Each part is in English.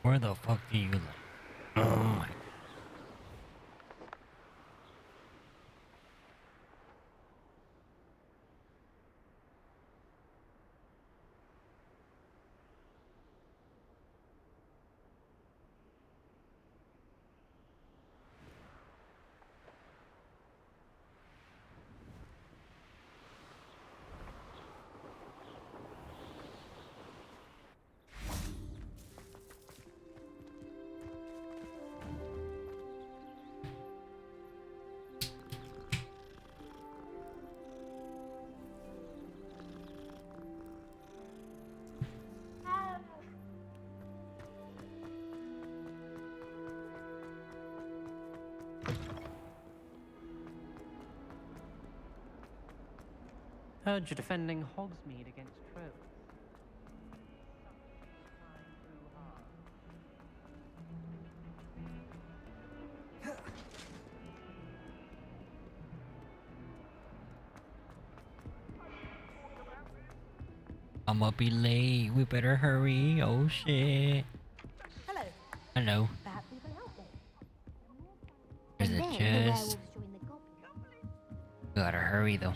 Where the fuck do you live? Oh my. Heard you're defending Hogsmeade against trolls. I'ma be late. We better hurry. Oh shit. Hello. Hello. Perhaps we can help them. There's And a then the chest. werewolves join the goblins. Gotta hurry though.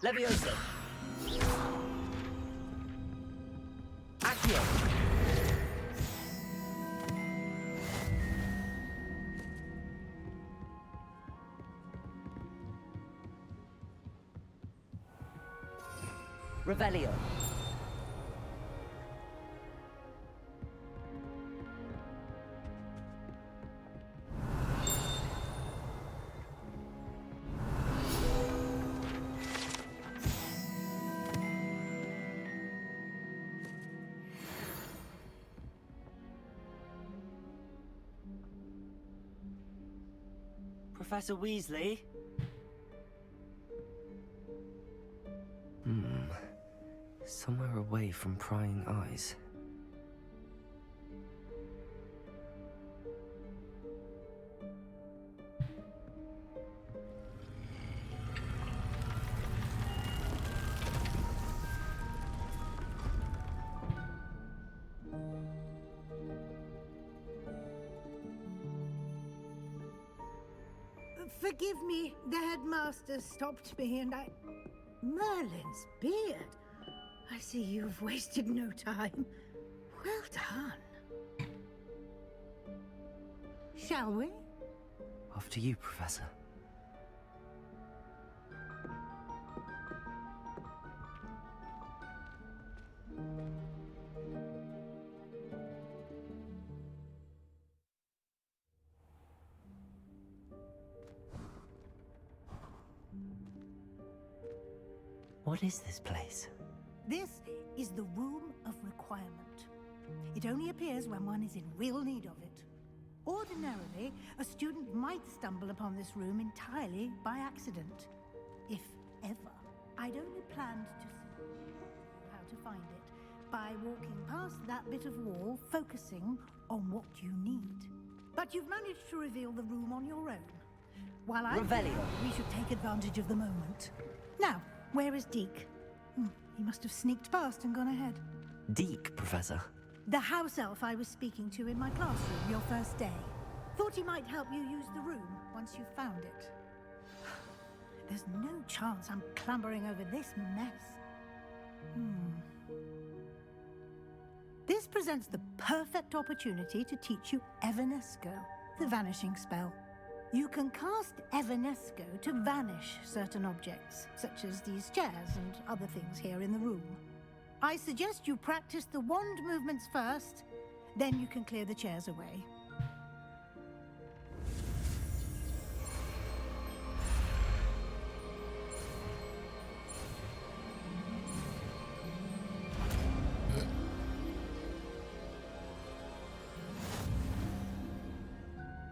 Leviosa. Accio. Revelio. Professor Weasley? Somewhere away from prying eyes. Forgive me, the headmaster stopped me and I... Merlin's beard. I see you've wasted no time. Well done. Shall we? After you, Professor. What is this place? This is the Room of Requirement. It only appears when one is in real need of it. Ordinarily, a student might stumble upon this room entirely by accident. If ever. I'd only planned to see how to find it by walking past that bit of wall, focusing on what you need. But you've managed to reveal the room on your own. While I'm Revelio. here, we should take advantage of the moment. Now, where is Deke? He must have sneaked past and gone ahead. Deke, Professor. The house elf I was speaking to in my classroom your first day. Thought he might help you use the room once you found it. There's no chance I'm clambering over this mess. This presents the perfect opportunity to teach you Evanesco, the vanishing spell. You can cast Evanesco to vanish certain objects, such as these chairs and other things here in the room. I suggest you practice the wand movements first, then you can clear the chairs away.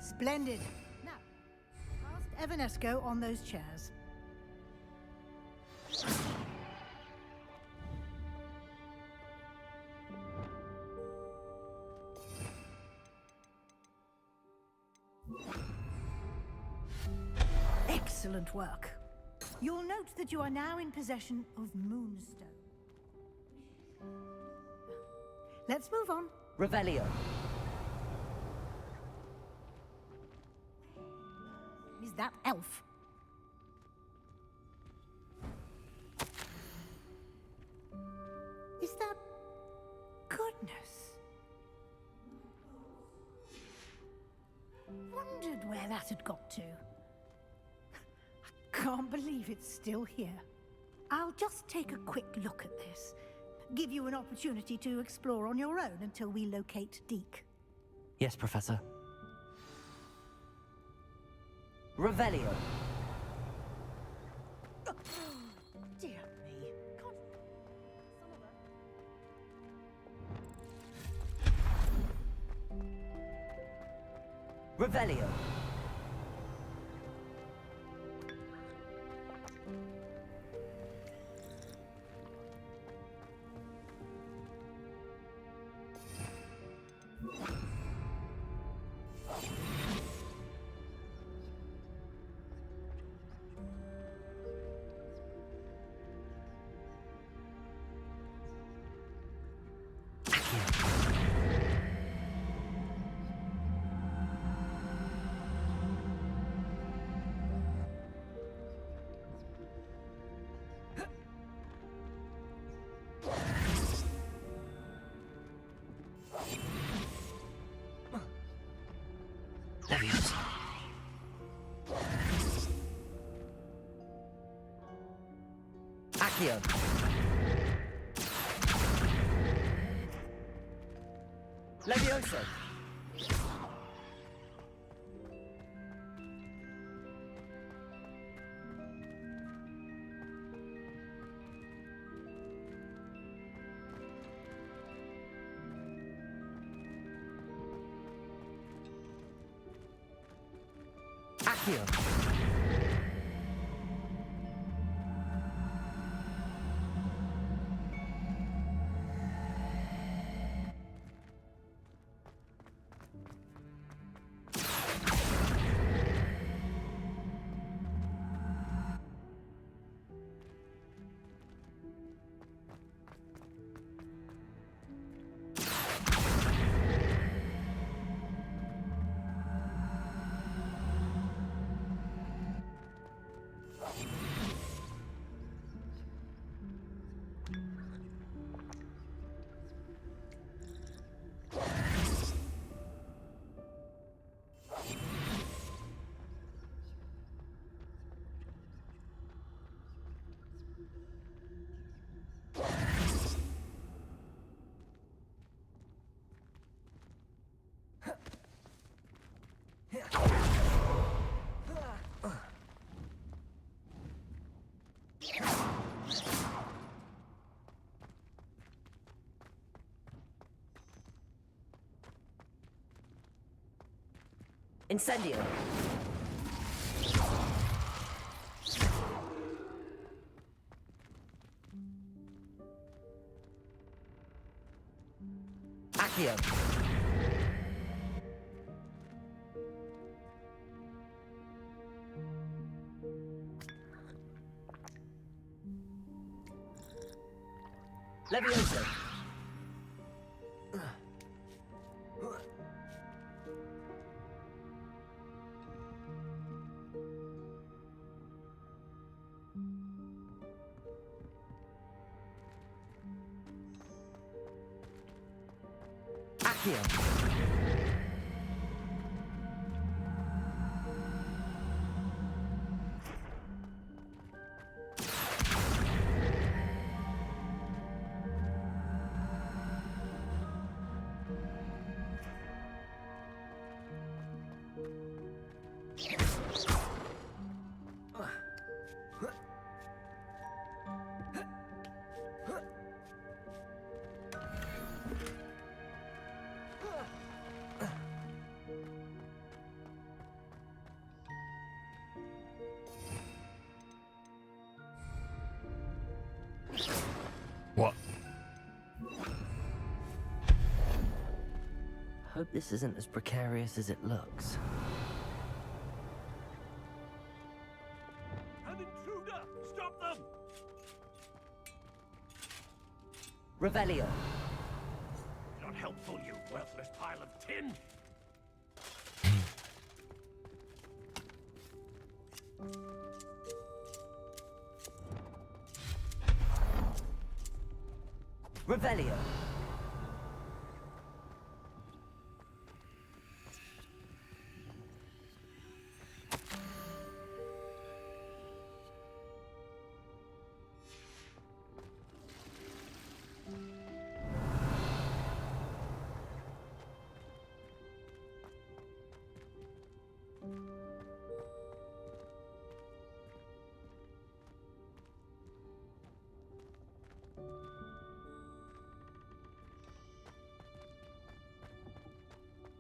Splendid. Now, cast Evanesco on those chairs. Excellent work. You'll note that you are now in possession of Moonstone. Let's move on. Revelio. Is that elf? Is that goodness? Wondered where that had got to. I can't believe it's still here. I'll just take a quick look at this. Give you an opportunity to explore on your own until we locate Deke. Yes, Professor. Revelio. Dear me. Can't... Some of her. Revelio. Leviosa. Accio. Levioso. Accio. Incendio. Accio. Levioso. Accio. What? Hope this isn't as precarious as it looks. An intruder! Stop them! Revelio. Not helpful, you worthless pile of tin! Revelio.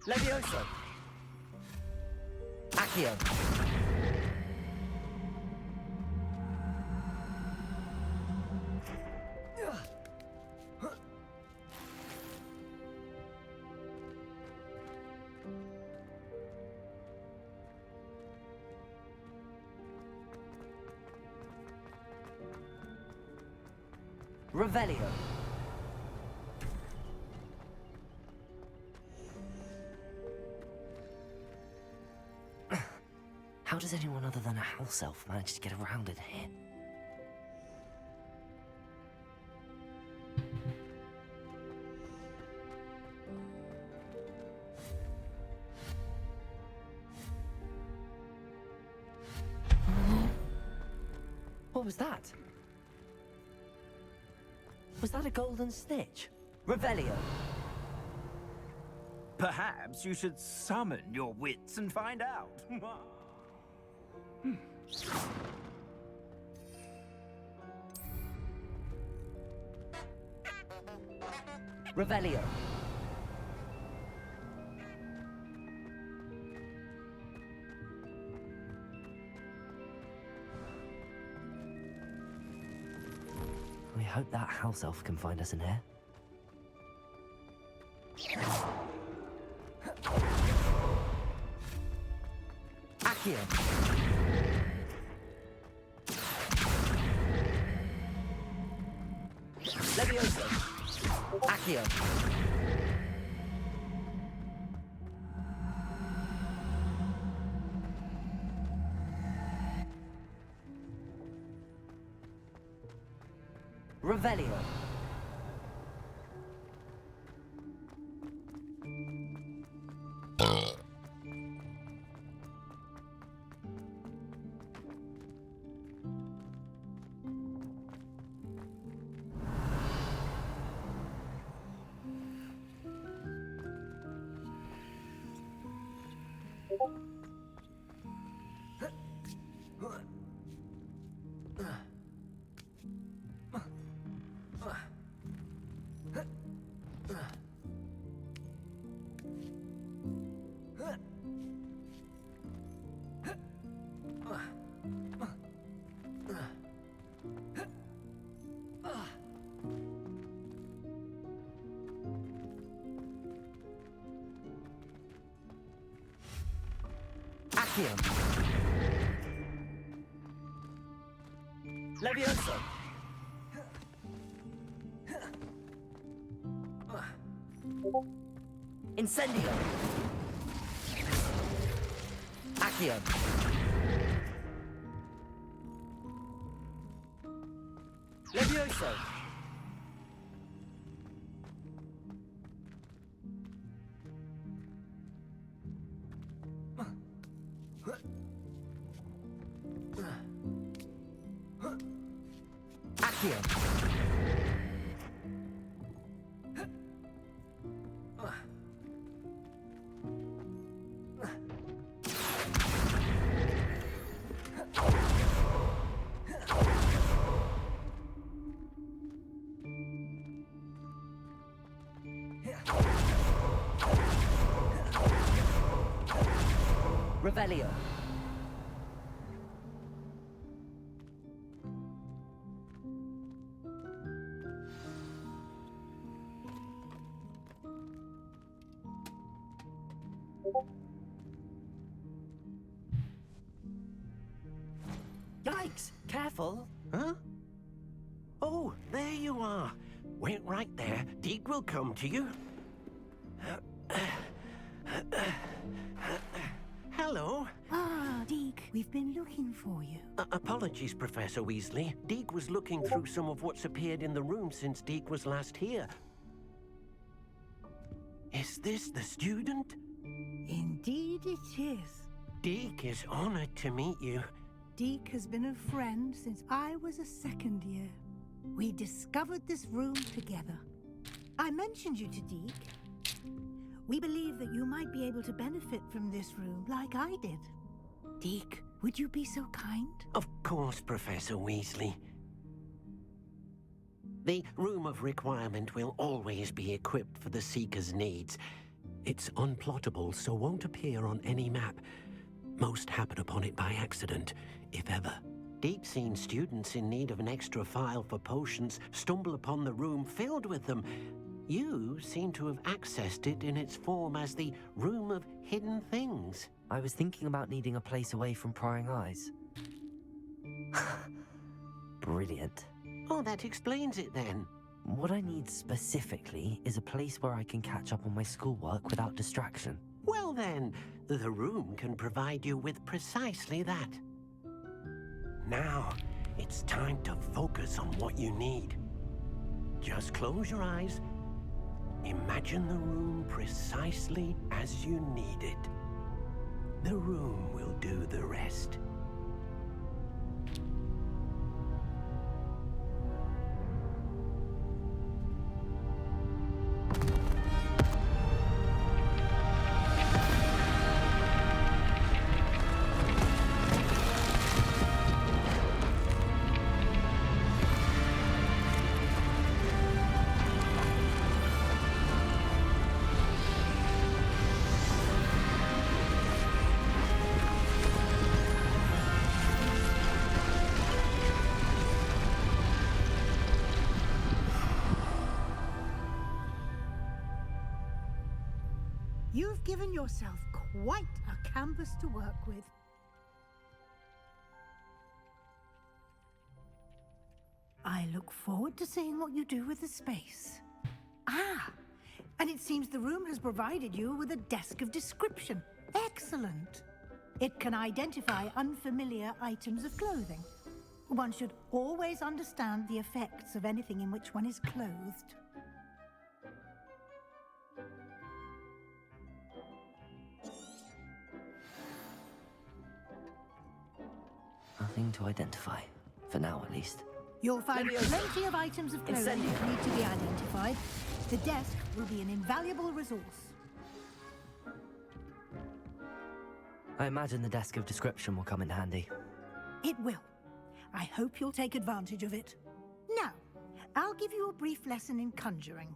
Levioso. Accio. Revelio. How does anyone other than a house elf manage to get around in here? What was that? Was that a golden snitch? Revelio. Perhaps you should summon your wits and find out. Revelio. We hope that house elf can find us in here. Accio. Levioso. Accio. Revelio. Accio. Levioso. Incendio. Accio. Levioso. Accio. Revelio. Yikes! Careful. Huh? Oh, there you are. Wait right there. Deke will come to you. Hello. Ah, Deke, we've been looking for you. Apologies, Professor Weasley. Deke was looking through some of what's appeared in the room since Deke was last here. Is this the student? Indeed it is. Deke is honored to meet you. Deke has been a friend since I was a second year. We discovered this room together. I mentioned you to Deke. We believe that you might be able to benefit from this room like I did. Deke, would you be so kind? Of course, Professor Weasley. The Room of Requirement will always be equipped for the Seeker's needs. It's unplottable, so won't appear on any map. Most happen upon it by accident, if ever. Deep-seen students in need of an extra file for potions stumble upon the room filled with them. You seem to have accessed it in its form as the Room of Hidden Things. I was thinking about needing a place away from prying eyes. Brilliant. Oh, that explains it then. What I need specifically is a place where I can catch up on my schoolwork without distraction. Well then, the room can provide you with precisely that. Now, it's time to focus on what you need. Just close your eyes. Imagine the room precisely as you need it. The room will do the rest. You've given yourself quite a canvas to work with. I look forward to seeing what you do with the space. Ah, and it seems the room has provided you with a desk of description. Excellent. It can identify unfamiliar items of clothing. One should always understand the effects of anything in which one is clothed. Nothing to identify. For now, at least. You'll find Leviosa. plenty of items of clothing Incendio. that need to be identified. The desk will be an invaluable resource. I imagine the desk of description will come in handy. It will. I hope you'll take advantage of it. Now, I'll give you a brief lesson in conjuring.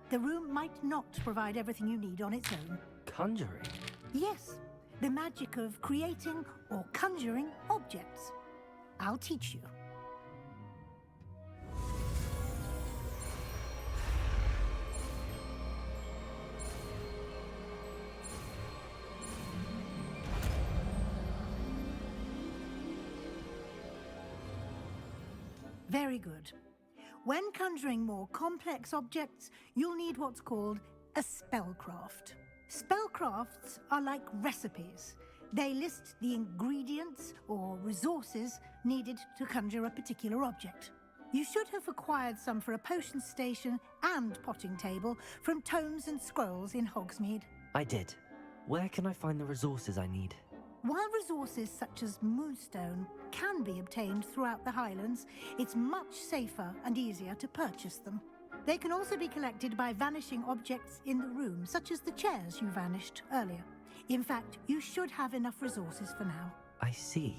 The room might not provide everything you need on its own. Conjuring? Yes, the magic of creating or conjuring objects. I'll teach you. Very good. When conjuring more complex objects, you'll need what's called a spellcraft. Spellcrafts are like recipes. They list the ingredients or resources needed to conjure a particular object. You should have acquired some for a potion station and potting table from tomes and scrolls in Hogsmeade. I did. Where can I find the resources I need? While resources such as moonstone can be obtained throughout the Highlands, it's much safer and easier to purchase them. They can also be collected by vanishing objects in the room, such as the chairs you vanished earlier. In fact, you should have enough resources for now. I see.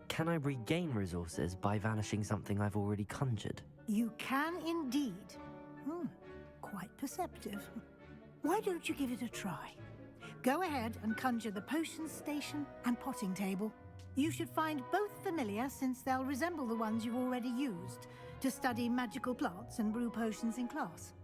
Can I regain resources by vanishing something I've already conjured? You can indeed. Quite perceptive. Why don't you give it a try? Go ahead and conjure the potions station and potting table. You should find both familiar, since they'll resemble the ones you've already used to study magical plants and brew potions in class.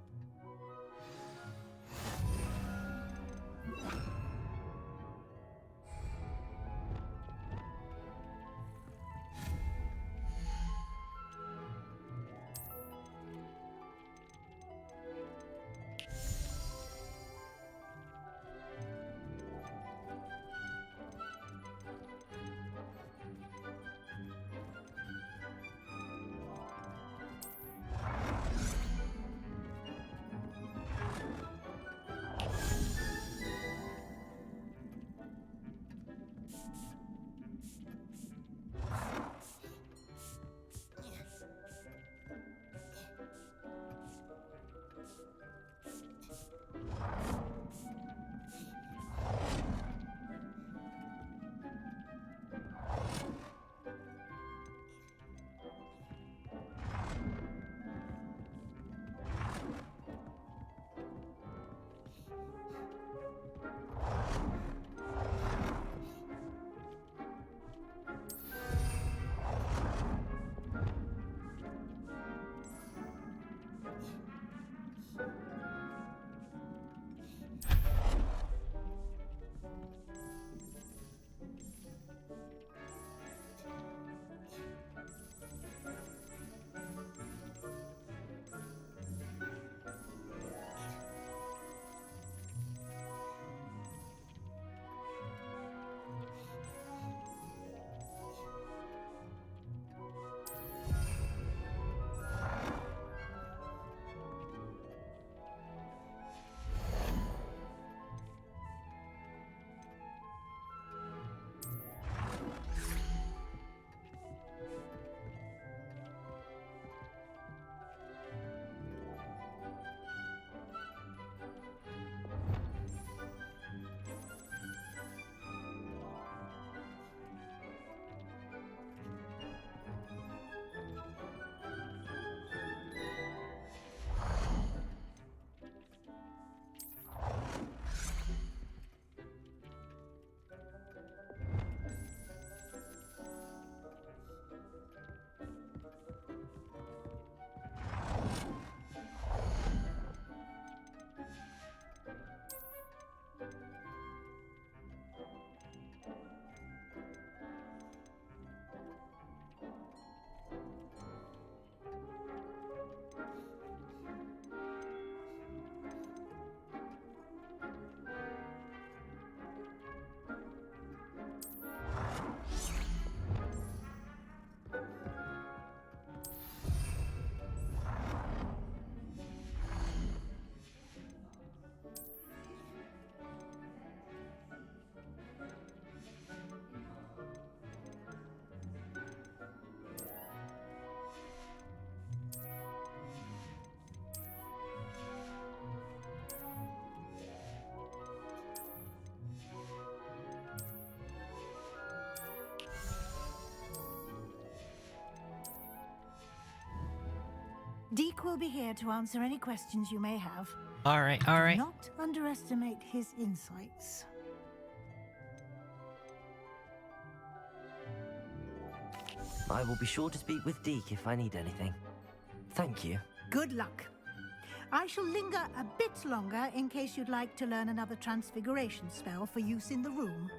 Deke will be here to answer any questions you may have. All right, all right. Do not underestimate his insights. I will be sure to speak with Deke if I need anything. Thank you. Good luck. I shall linger a bit longer in case you'd like to learn another transfiguration spell for use in the room.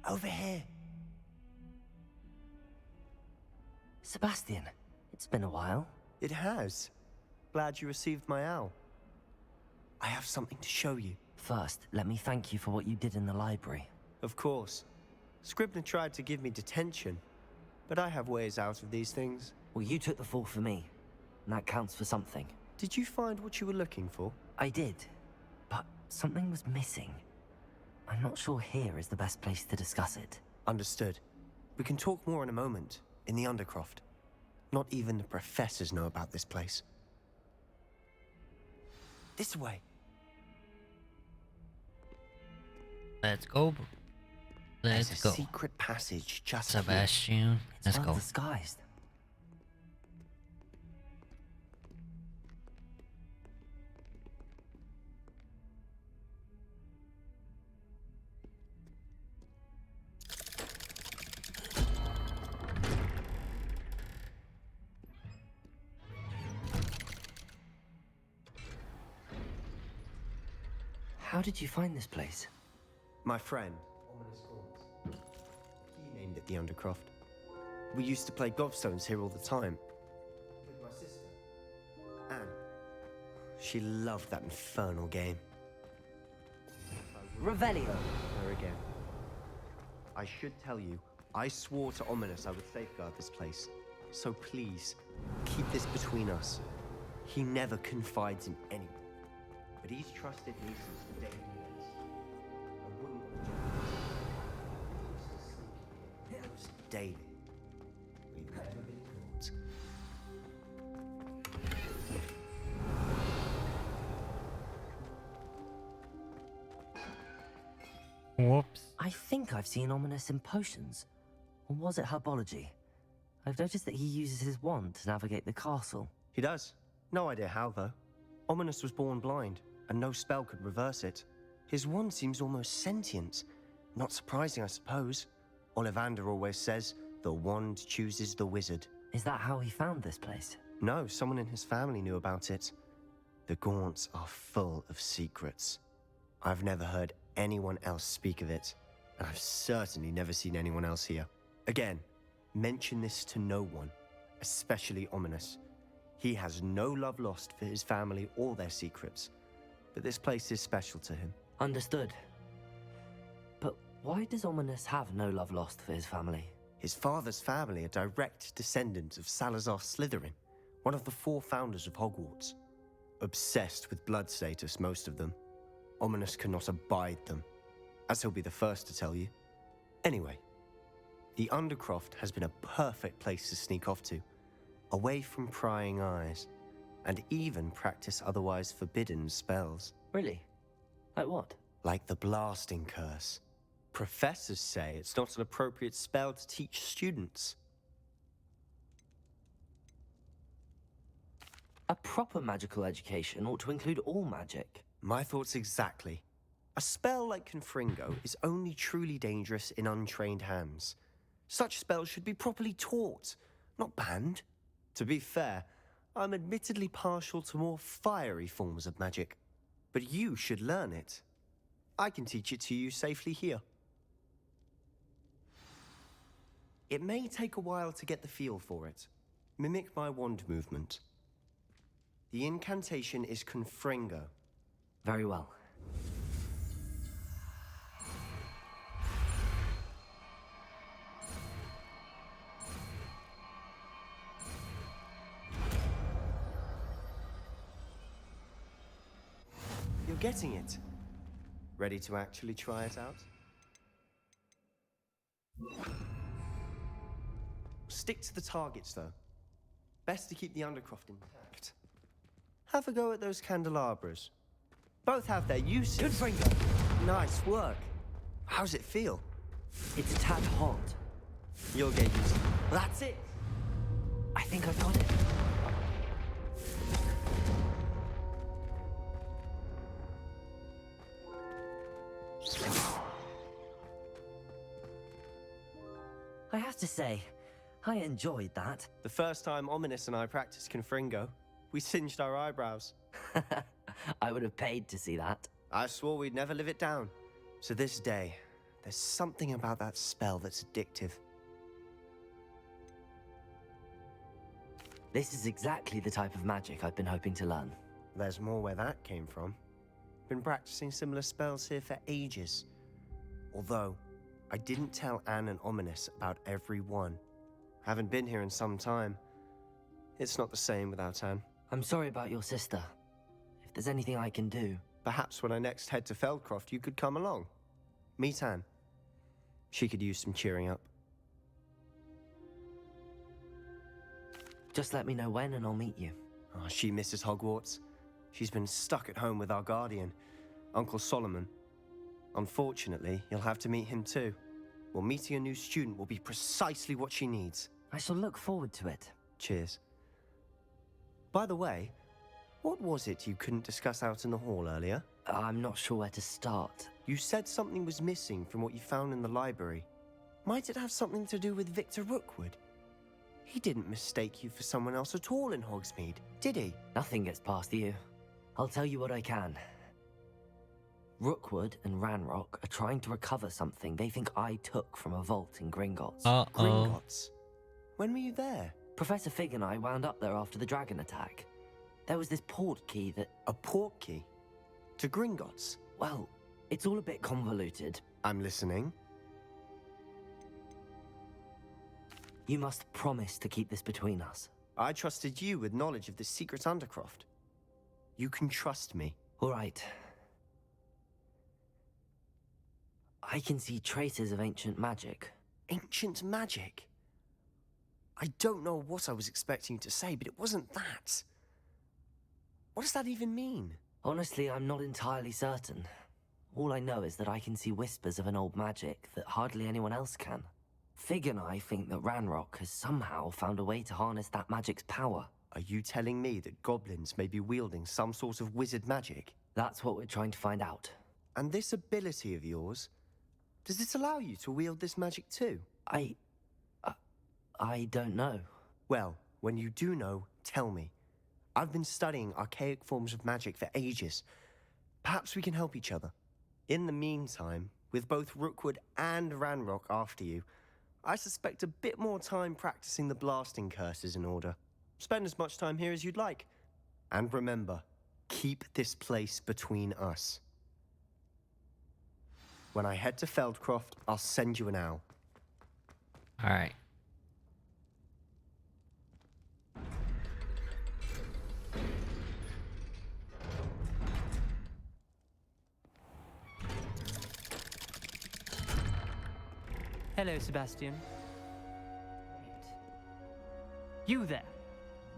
Over here. Sebastian, it's been a while. It has. Glad you received my owl. I have something to show you. First, let me thank you for what you did in the library. Of course. Scribner tried to give me detention, but I have ways out of these things. Well, you took the fall for me, and that counts for something. Did you find what you were looking for? I did, but something was missing. I'm not sure here is the best place to discuss it. Understood. We can talk more in a moment, in the Undercroft. Not even the professors know about this place. This way. Let's go. There's Let's a go. secret passage just here. Sebastian, let's Well go. disguised. How did you find this place? My friend, Ominous Haunts. He named it the Undercroft. We used to play gobstones here all the time. With my sister, Anne. She loved that infernal game. Revelio. Her again. I should tell you, I swore to Ominous I would safeguard this place. So please, keep this between us. He never confides in anyone. But he's trusted nieces for daily years. I wouldn't object. He used to sleep here almost daily. We've never been caught. Whoops. I think I've seen Ominous in potions. Or was it herbology? I've noticed that he uses his wand to navigate the castle. He does. No idea how, though. Ominous was born blind, and no spell could reverse it. His wand seems almost sentient. Not surprising, I suppose. Ollivander always says, the wand chooses the wizard. Is that how he found this place? No, someone in his family knew about it. The Gaunts are full of secrets. I've never heard anyone else speak of it, and I've certainly never seen anyone else here. Again, mention this to no one, especially Ominous. He has no love lost for his family or their secrets, but this place is special to him. Understood. But why does Ominous have no love lost for his family? His father's family are direct descendants of Salazar Slytherin, one of the 4 founders of Hogwarts. Obsessed with blood status, most of them. Ominous cannot abide them, as he'll be the first to tell you. Anyway, the Undercroft has been a perfect place to sneak off to, away from prying eyes, and even practice otherwise forbidden spells. Really? Like what? Like the blasting curse. Professors say it's not an appropriate spell to teach students. A proper magical education ought to include all magic. My thoughts exactly. A spell like Confringo is only truly dangerous in untrained hands. Such spells should be properly taught, not banned. To be fair, I'm admittedly partial to more fiery forms of magic, but you should learn it. I can teach it to you safely here. It may take a while to get the feel for it. Mimic my wand movement. The incantation is Confringo. Very well. You're getting it. Ready to actually try it out? Stick to the targets, though. Best to keep the Undercroft intact. Have a go at those candelabras. Both have their uses. Good finger. Nice work. How's it feel? It's a tad hot. You'll get used to it. That's it. I think I've got it. I have to say, I enjoyed that. The first time Ominous and I practiced Confringo, we singed our eyebrows. I would have paid to see that. I swore we'd never live it down. To this day, There's something about that spell that's addictive. This is exactly the type of magic I've been hoping to learn. There's more where that came from. Been practicing similar spells here for ages. Although, I didn't tell Anne and Ominous about every one. Haven't been here in some time. It's not the same without Anne. I'm sorry about your sister. If there's anything I can do... Perhaps when I next head to Feldcroft, you could come along. Meet Anne. She could use some cheering up. Just let me know when and I'll meet you. Oh, she misses Hogwarts. She's been stuck at home with our guardian, Uncle Solomon. Unfortunately, you'll have to meet him too. Well, meeting a new student will be precisely what she needs. I shall look forward to it. Cheers. By the way, what was it you couldn't discuss out in the hall earlier? I'm not sure where to start. You said something was missing from what you found in the library. Might it have something to do with Victor Rookwood? He didn't mistake you for someone else at all in Hogsmeade, did he? Nothing gets past you. I'll tell you what I can. Rookwood and Ranrock are trying to recover something they think I took from a vault in Gringotts. Gringotts? When were you there? Professor Fig and I wound up there after the dragon attack. There was this port key that... A port key? To Gringotts? Well, it's all a bit convoluted. I'm listening. You must promise to keep this between us. I trusted you with knowledge of the secret Undercroft. You can trust me. All right. I can see traces of ancient magic. Ancient magic? I don't know what I was expecting you to say, but it wasn't that. What does that even mean? Honestly, I'm not entirely certain. All I know is that I can see whispers of an old magic that hardly anyone else can. Fig and I think that Ranrock has somehow found a way to harness that magic's power. Are you telling me that goblins may be wielding some sort of wizard magic? That's what we're trying to find out. And this ability of yours, does it allow you to wield this magic too? I don't know. Well, when you do know, tell me. I've been studying archaic forms of magic for ages. Perhaps we can help each other. In the meantime, with both Rookwood and Ranrock after you, I suspect a bit more time practicing the blasting curse is in order. Spend as much time here as you'd like. And remember, keep this place between us. When I head to Feldcroft, I'll send you an owl. All right. Hello, Sebastian. You there?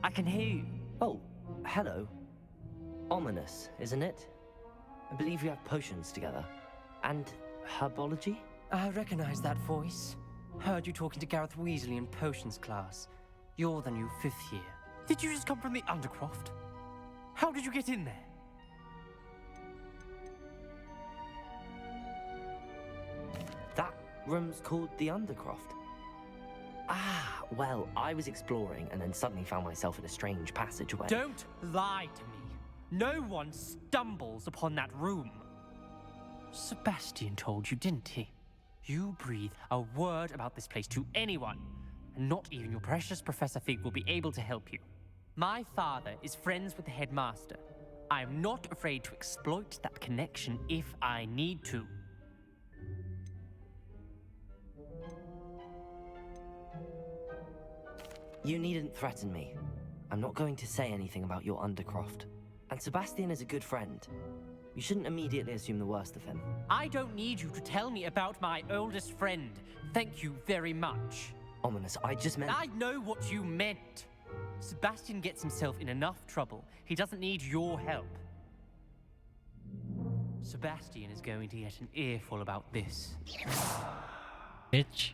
I can hear you. Oh, hello. Ominous, isn't it? I believe you have potions together. And herbology? I recognize that voice. Heard you talking to Gareth Weasley in potions class. You're the new 5th year. Did you just come from the Undercroft? How did you get in there? That room's called the Undercroft. Ah, well, I was exploring and then suddenly found myself in a strange passageway. Don't lie to me. No one stumbles upon that room. Sebastian told you, didn't he? You breathe a word about this place to anyone, and not even your precious Professor Fig will be able to help you. My father is friends with the headmaster. I am not afraid to exploit that connection if I need to. You needn't threaten me. I'm not going to say anything about your Undercroft. And Sebastian is a good friend. You shouldn't immediately assume the worst of him. I don't need you to tell me about my oldest friend. Thank you very much. Ominous, I just meant... I know what you meant. Sebastian gets himself in enough trouble. He doesn't need your help. Sebastian is going to get an earful about this. Bitch.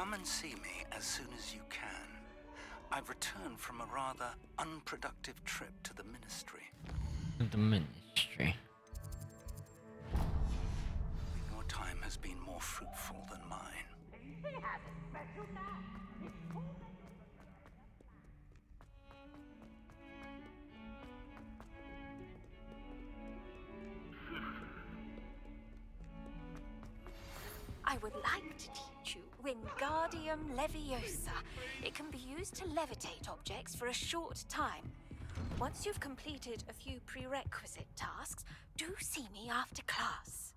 Come and see me as soon as you can. I've returned from a rather unproductive trip to the Ministry. The Ministry. Your time has been more fruitful than mine. I would like to teach you Wingardium Leviosa. It can be used to levitate objects for a short time. Once you've completed a few prerequisite tasks, do see me after class.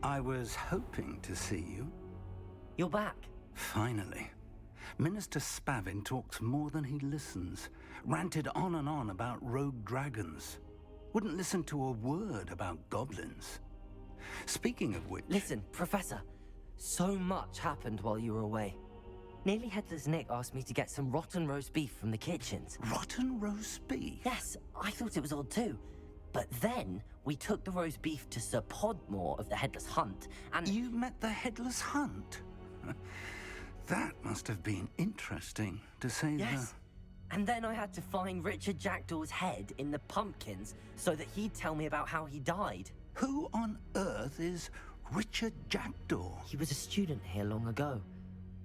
I was hoping to see you. You're back. Finally. Minister Spavin talks more than he listens. Ranted on and on about rogue dragons. Wouldn't listen to a word about goblins. Speaking of which... Listen, Professor. So much happened while you were away. Nearly Headless Nick asked me to get some rotten roast beef from the kitchens. Rotten roast beef? Yes, I thought it was odd too. But then, we took the roast beef to Sir Podmore of the Headless Hunt, and... You met the Headless Hunt? That must have been interesting, to say the... Yes. And then I had to find Richard Jackdaw's head in the pumpkins so that he'd tell me about how he died. Who on earth is Richard Jackdaw? He was a student here long ago.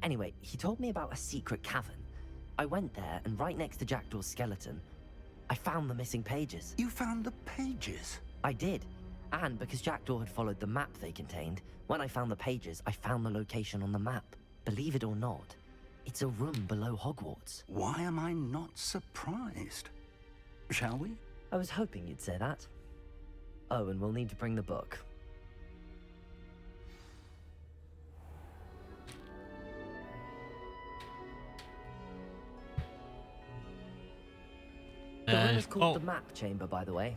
Anyway, he told me about a secret cavern. I went there, and right next to Jackdaw's skeleton, I found the missing pages. You found the pages? I did. And because Jackdaw had followed the map they contained, when I found the pages, I found the location on the map. Believe it or not, it's a room below Hogwarts. Why am I not surprised? Shall we? I was hoping you'd say that. Oh, and we'll need to bring the book. The room is called the Map Chamber, by the way.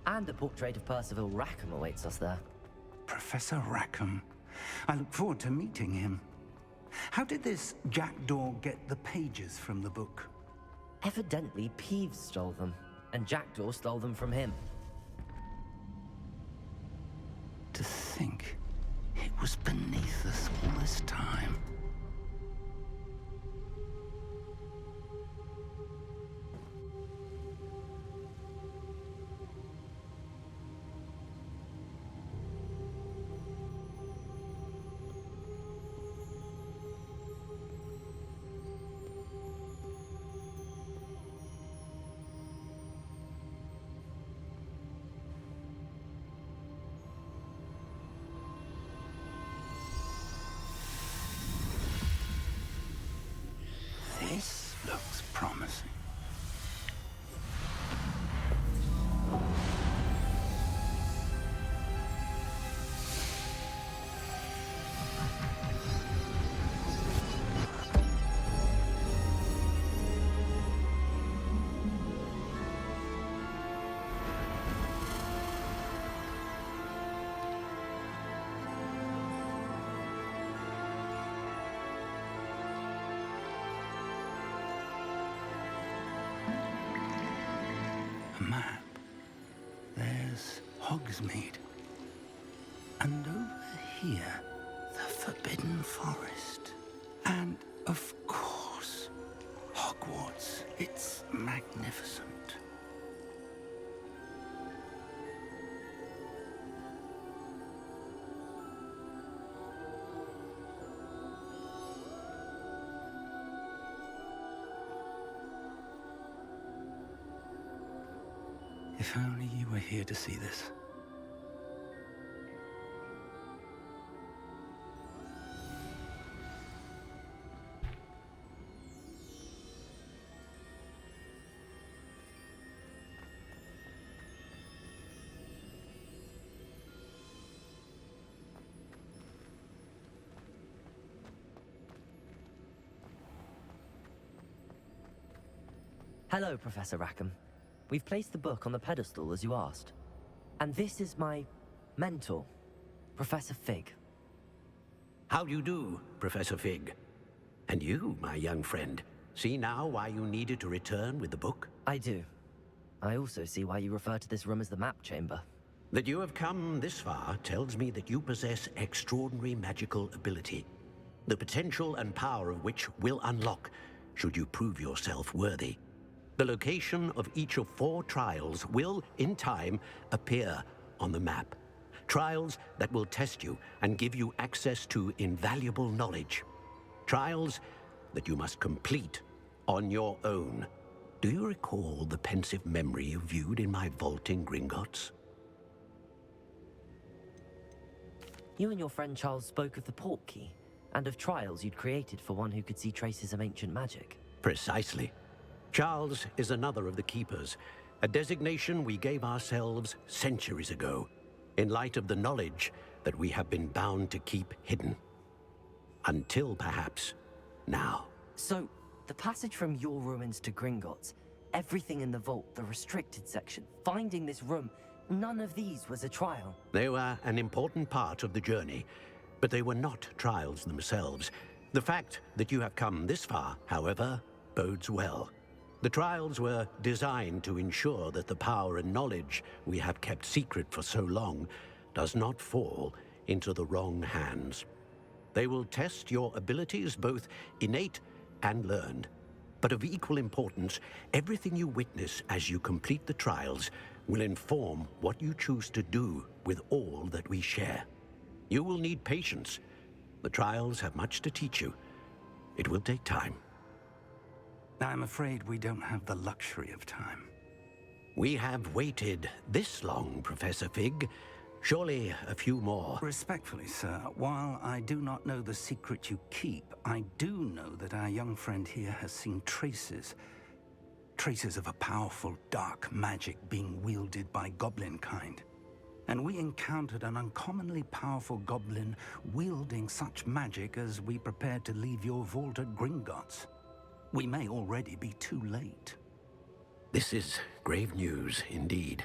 And a portrait of Percival Rackham awaits us there. Professor Rackham. I look forward to meeting him. How did this Jackdaw get the pages from the book? Evidently, Peeves stole them, and Jackdaw stole them from him. To think it was beneath us all this time. This looks promising. A map. There's Hogsmeade. And over here, the Forbidden Forest. And, of course, Hogwarts. It's magnificent. If only you were here to see this. Hello, Professor Rackham. We've placed the book on the pedestal as you asked. And this is my mentor, Professor Fig. How do you do? Professor Fig. And you, my young friend, see now why you needed to return with the book? I do. I also see why you refer to this room as the map chamber. That you have come this far tells me that you possess extraordinary magical ability, the potential and power of which will unlock should you prove yourself worthy. The location of each of 4 trials will, in time, appear on the map. Trials that will test you and give you access to invaluable knowledge. Trials that you must complete on your own. Do you recall the pensive memory you viewed in my vault in Gringotts? You and your friend Charles spoke of the port key, and of trials you'd created for one who could see traces of ancient magic. Precisely. Charles is another of the Keepers, a designation we gave ourselves centuries ago, in light of the knowledge that we have been bound to keep hidden. Until perhaps now. So, the passage from your ruins to Gringotts, everything in the vault, the restricted section, finding this room, none of these was a trial. They were an important part of the journey, but they were not trials themselves. The fact that you have come this far, however, bodes well. The trials were designed to ensure that the power and knowledge we have kept secret for so long does not fall into the wrong hands. They will test your abilities, both innate and learned. But of equal importance, everything you witness as you complete the trials will inform what you choose to do with all that we share. You will need patience. The trials have much to teach you. It will take time. I'm afraid we don't have the luxury of time. We have waited this long, Professor Fig. Surely a few more. Respectfully, sir, while I do not know the secret you keep, I do know that our young friend here has seen traces of a powerful dark magic being wielded by goblin kind. And we encountered an uncommonly powerful goblin wielding such magic as we prepared to leave your vault at Gringotts. We may already be too late. This is grave news indeed.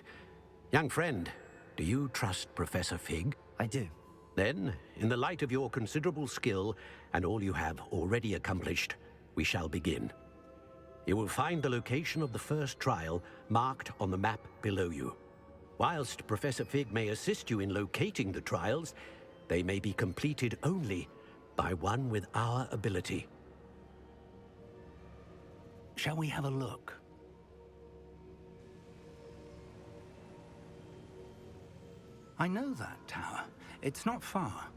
Young friend, do you trust Professor Fig? I do. Then, in the light of your considerable skill and all you have already accomplished, we shall begin. You will find the location of the first trial marked on the map below you. Whilst Professor Fig may assist you in locating the trials, they may be completed only by one with our ability. Shall we have a look? I know that tower. It's not far.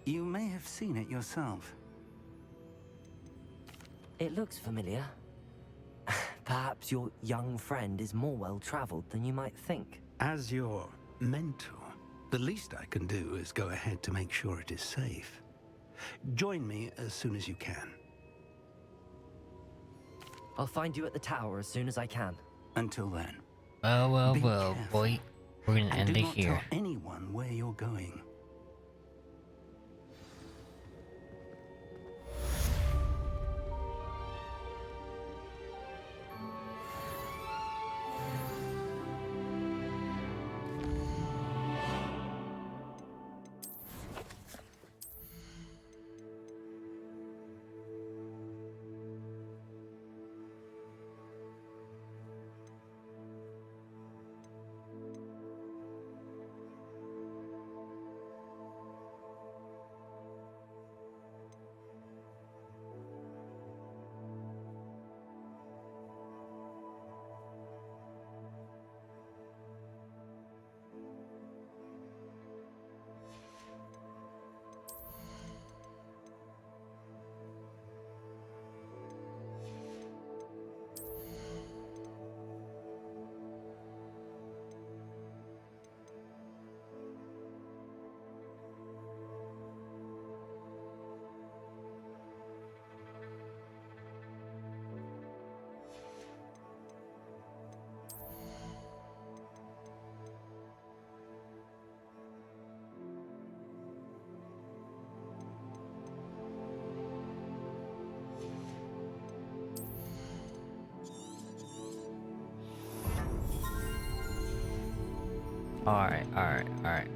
You may have seen it yourself. It looks familiar. Perhaps your young friend is more well-traveled than you might think. As your mentor, the least I can do is go ahead to make sure it is safe. Join me as soon as you can. I'll find you at the tower as soon as I can. Until then. Well, be well, careful. boy. We're gonna And end do it not here. tell anyone where you're going. Alright.